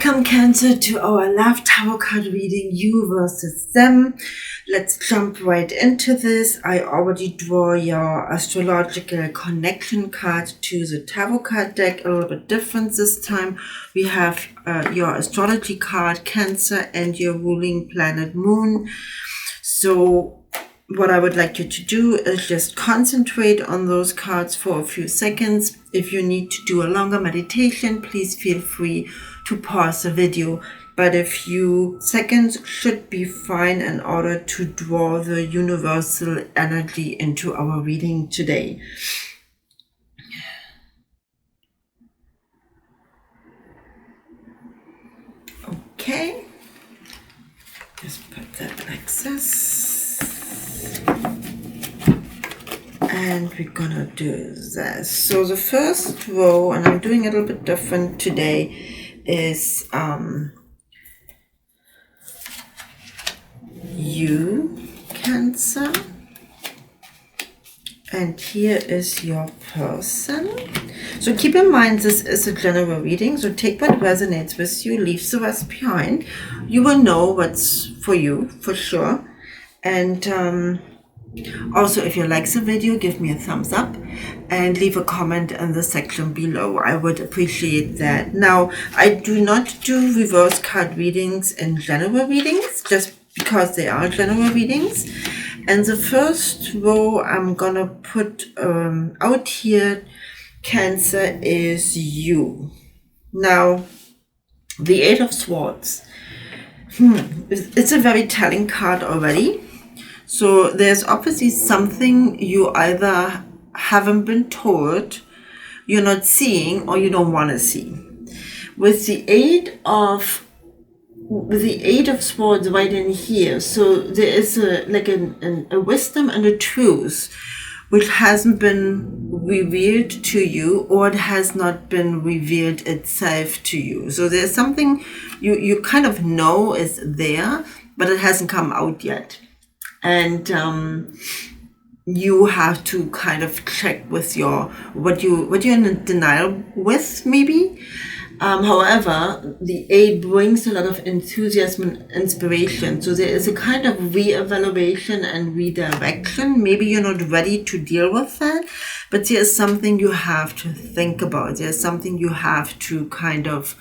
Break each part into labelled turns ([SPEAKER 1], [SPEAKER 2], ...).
[SPEAKER 1] Welcome, Cancer, to our love tarot card reading, you versus them. Let's jump right into this. I already draw your astrological connection card to the tarot card deck, a little bit different this time. We have your astrology card, Cancer, and your ruling planet, Moon. So what I would like you to do is just concentrate on those cards for a few seconds. If you need to do a longer meditation, please feel free to pause the video. But a few seconds should be fine in order to draw the universal energy into our reading today. Okay. Just put that like this. And we're gonna do this. So the first row, and I'm doing it a little bit different today, is you, Cancer, and here is your person. So keep in mind, this is a general reading, so take what resonates with you, leave the rest behind. You will know what's for you, for sure. And also, if you like the video, give me a thumbs up and leave a comment in the section below. I would appreciate that. Now, I do not do reverse card readings in general readings, just because they are general readings. And the first row I'm gonna put out here, Cancer, is you. Now, the Eight of Swords. It's a very telling card already. So there's obviously something you either haven't been told, you're not seeing, or you don't want to see. With the Eight of Swords right in here, so there is a wisdom and a truth which hasn't been revealed to you, or it has not been revealed itself to you. So there's something you kind of know is there, but it hasn't come out yet. And you have to kind of check with what you're in denial with, maybe. However, the Eight brings a lot of enthusiasm and inspiration. So there is a kind of reevaluation and redirection. Maybe you're not ready to deal with that, but there's something you have to think about. There's something you have to kind of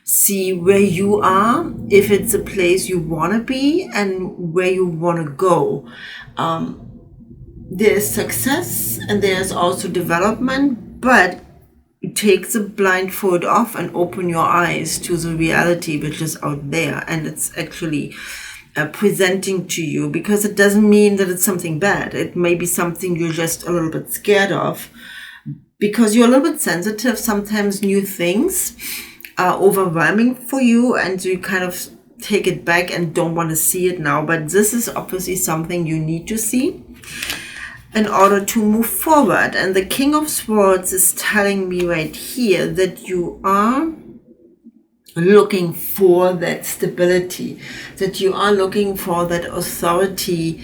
[SPEAKER 1] see where you are, if it's a place you want to be, and where you want to go. There's success and there's also development, but take the blindfold off and open your eyes to the reality which is out there, and it's actually presenting to you, because it doesn't mean that it's something bad. It may be something you're just a little bit scared of, because you're a little bit sensitive. Sometimes new things are overwhelming for you and you kind of take it back and don't want to see it now. But this is obviously something you need to see in order to move forward. And the King of Swords is telling me right here that you are looking for that stability, that you are looking for that authority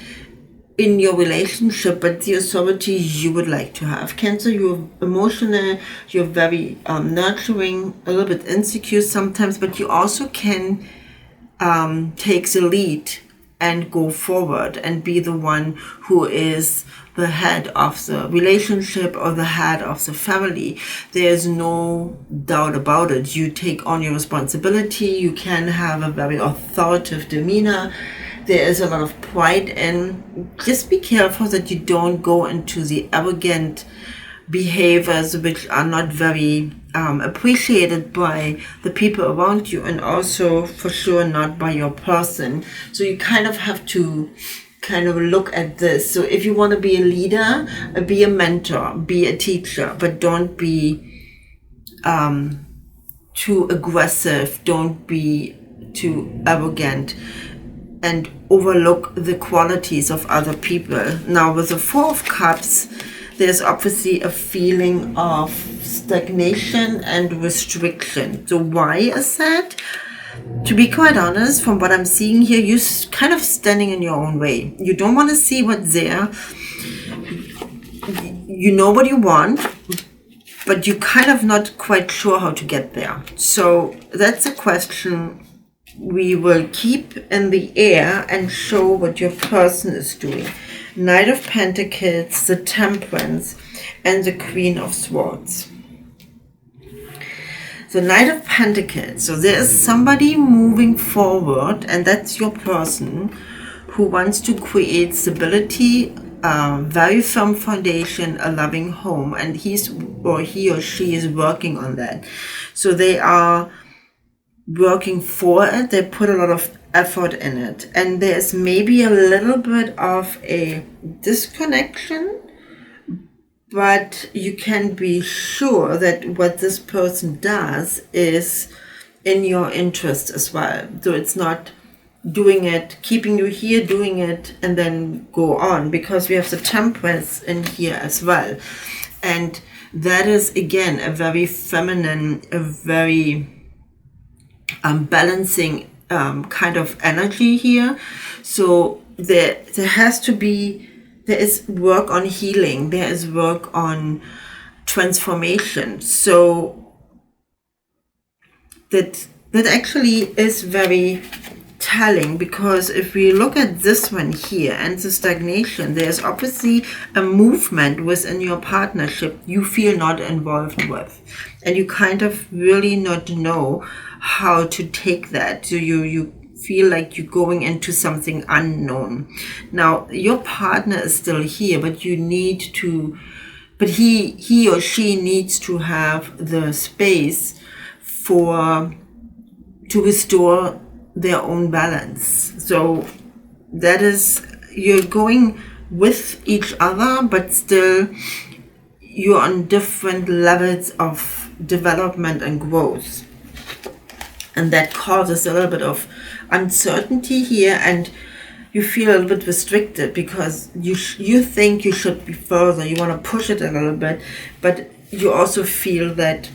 [SPEAKER 1] in your relationship, but the authority you would like to have. Cancer, you're emotional, you're very nurturing, a little bit insecure sometimes, but you also can take the lead and go forward and be the one who is the head of the relationship or the head of the family. There's no doubt about it. You take on your responsibility. You can have a very authoritative demeanor. There is a lot of pride, and just be careful that you don't go into the arrogant behaviors which are not very appreciated by the people around you, and also for sure not by your person. So you kind of have to kind of look at this. So if you want to be a leader, be a mentor, be a teacher, but don't be too aggressive, don't be too arrogant, and overlook the qualities of other people. Now with the Four of Cups, there's obviously a feeling of stagnation and restriction. So why is that? To be quite honest, from what I'm seeing here, you're kind of standing in your own way. You don't want to see what's there. You know what you want, but you're kind of not quite sure how to get there. So that's a question we will keep in the air and show what your person is doing. Knight of Pentacles, the Temperance, and the Queen of Swords. The Knight of Pentacles. So there is somebody moving forward, and that's your person who wants to create stability, very firm foundation, a loving home, and he or she is working on that. So they are working for it. They put a lot of effort in it, and there's maybe a little bit of a disconnection, but you can be sure that what this person does is in your interest as well. So it's not doing it, keeping you here, doing it, and then go on, because we have the Temperance in here as well. And that is, again, a very feminine, a very balancing kind of energy here. So there has to be, there is work on healing, there is work on transformation. So that actually is very telling, because if we look at this one here and the stagnation, there's obviously a movement within your partnership you feel not involved with, and you kind of really not know how to take that. So you feel like you're going into something unknown. Now your partner is still here, but you need to, but he or she needs to have the space to restore their own balance. So that is, you're going with each other, but still you're on different levels of development and growth. And that causes a little bit of uncertainty here, and you feel a little bit restricted because you think you should be further, you want to push it a little bit, but you also feel that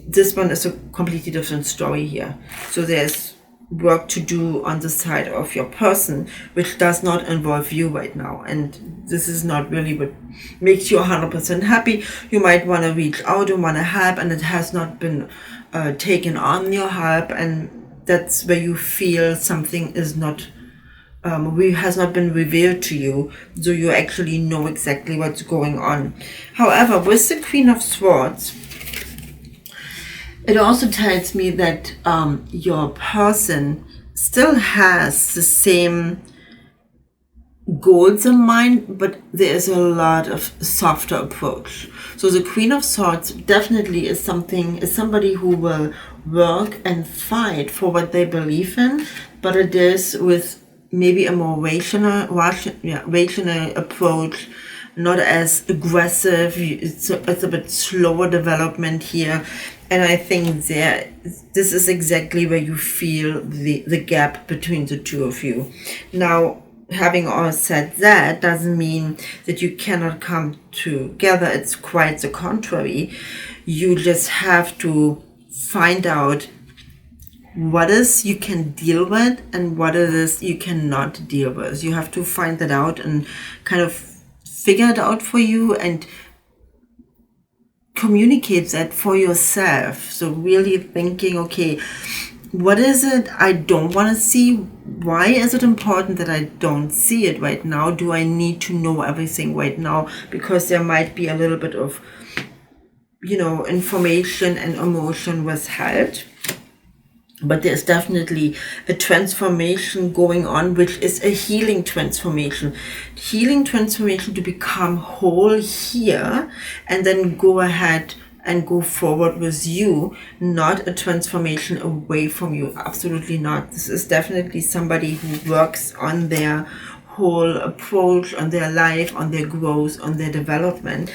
[SPEAKER 1] this one is a completely different story here. So there's work to do on the side of your person, which does not involve you right now, and this is not really what makes you 100% happy. You might want to reach out and want to help, and it has not been taken on your help, and that's where you feel something is not has not been revealed to you, so you actually know exactly what's going on. However, with the Queen of Swords, it also tells me that your person still has the same goals in mind, but there is a lot of softer approach. So the Queen of Swords definitely is somebody who will work and fight for what they believe in, but it is with maybe a more rational approach, not as aggressive. It's a bit slower development here. And I think this is exactly where you feel the gap between the two of you. Now, having all said that doesn't mean that you cannot come together. It's quite the contrary. You just have to find out what is you can deal with and what it is you cannot deal with. You have to find that out and kind of figure it out for you and communicate that for yourself. So really thinking, okay, what is it I don't want to see? Why is it important that I don't see it right now? Do I need to know everything right now? Because there might be a little bit of, information and emotion withheld. But there's definitely a transformation going on, which is a healing transformation. Healing transformation to become whole here and then go ahead and go forward with you, not a transformation away from you. Absolutely not. This is definitely somebody who works on their whole approach, on their life, on their growth, on their development,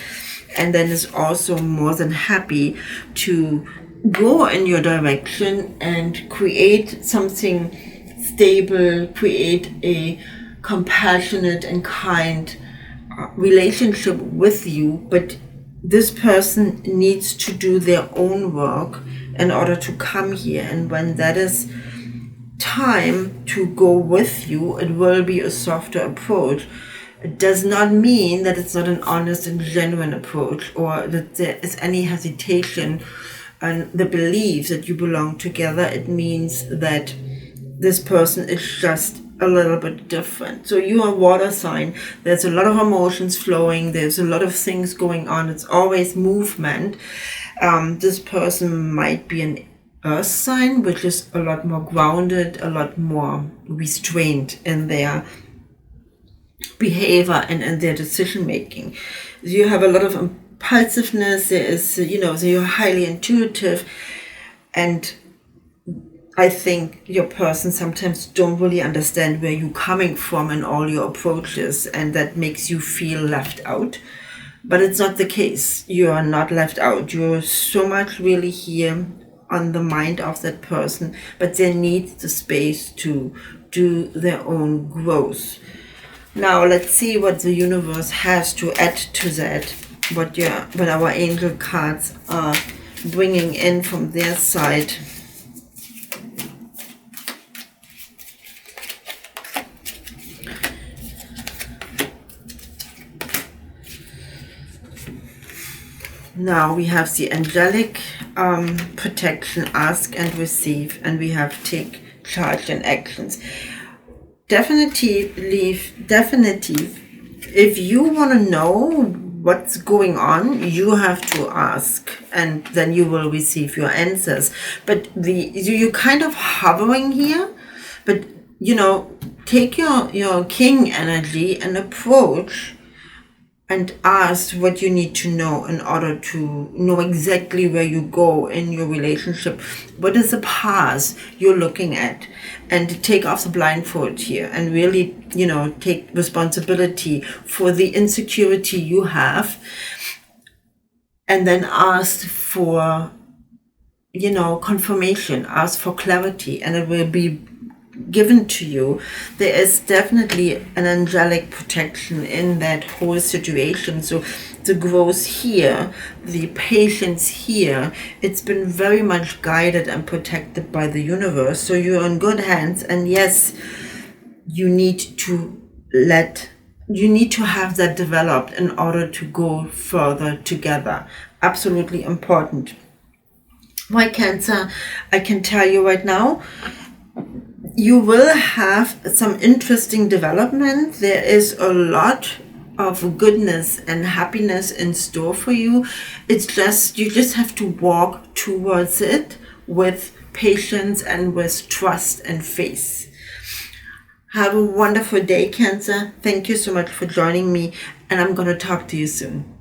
[SPEAKER 1] and then is also more than happy to go in your direction and create something stable, create a compassionate and kind relationship with you. But this person needs to do their own work in order to come here, and when that is time to go with you, it will be a softer approach. It does not mean that it's not an honest and genuine approach, or that there is any hesitation and the belief that you belong together. It means that this person is just a little bit different. So you are a water sign. There's a lot of emotions flowing. There's a lot of things going on. It's always movement. This person might be an earth sign, which is a lot more grounded, a lot more restrained in their behavior and in their decision making. You have a lot of impulsiveness. There is, so you're highly intuitive, and I think your person sometimes don't really understand where you're coming from in all your approaches, and that makes you feel left out. But it's not the case. You are not left out. You're so much really here on the mind of that person, but they need the space to do their own growth. Now let's see what the universe has to add to that, what our angel cards are bringing in from their side. Now we have the angelic protection, ask and receive, and we have take charge and actions. Definitely, if you want to know what's going on, you have to ask, and then you will receive your answers. But you're kind of hovering here, but take your king energy and approach and ask what you need to know in order to know exactly where you go in your relationship. What is the path you're looking at? And take off the blindfold here and really, take responsibility for the insecurity you have. And then ask for, confirmation, ask for clarity, and it will be given to you. There is definitely an angelic protection in that whole situation. So the growth here, the patience here, it's been very much guided and protected by the universe. So you're in good hands. And yes, you need to have that developed in order to go further together. Absolutely important. My Cancer, I can tell you right now, you will have some interesting development. There is a lot of goodness and happiness in store for you. It's just, you just have to walk towards it with patience and with trust and faith. Have a wonderful day, Cancer. Thank you so much for joining me, and I'm going to talk to you soon.